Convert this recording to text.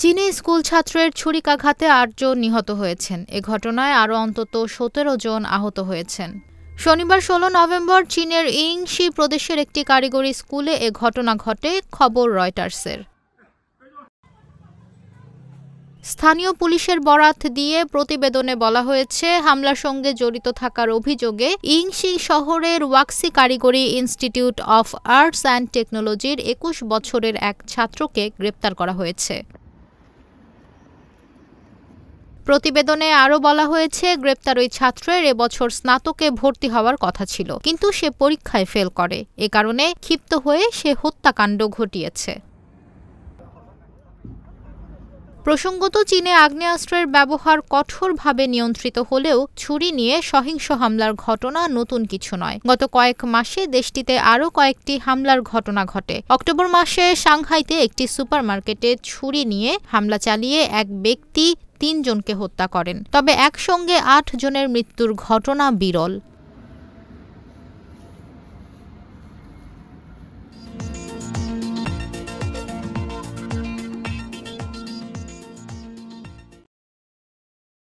চীনে স্কুল ছাত্রের ছুরিকাঘাতে ৮ জন নিহত হয়েছেন। এ ঘটনায় আরও অন্তত ১৭ জন আহত হয়েছেন। শনিবার ১৬ নভেম্বর চীনের ইংশি প্রদেশের একটি কারিগরি স্কুলে এ ঘটনা ঘটে, খবর রয়টার্সের। স্থানীয় পুলিশের বরাত দিয়ে প্রতিবেদনে বলা হয়েছে, হামলার সঙ্গে জড়িত থাকার অভিযোগে ইংশি শহরের ওয়াক্সি কারিগরি ইনস্টিটিউট অফ আর্টস অ্যান্ড টেকনোলজির ২১ বছরের এক ছাত্রকে গ্রেপ্তার করা হয়েছে। প্রতিবেদনে আরও বলা হয়েছে, গ্রেপ্তার ওই ছাত্রের এবছর স্নাতকে ভর্তি হওয়ার কথা ছিল, কিন্তু সে পরীক্ষায় ফেল করে। এ কারণে ক্ষিপ্ত হয়ে সে হত্যাকাণ্ড ঘটিয়েছে। প্রসঙ্গত, চীনে আগ্নেয়াস্ত্রের ব্যবহার কঠোরভাবে নিয়ন্ত্রিত হলেও ছুরি নিয়ে সহিংস হামলার ঘটনা নতুন কিছু নয়। গত কয়েক মাসে দেশটিতে আরও কয়েকটি হামলার ঘটনা ঘটে। অক্টোবর মাসে সাংহাইতে একটি সুপারমার্কেটে ছুরি নিয়ে হামলা চালিয়ে এক ব্যক্তি ৩ জনকে হত্যা করেন। তবে একসঙ্গে ৮ জনের মৃত্যুর ঘটনা বিরল।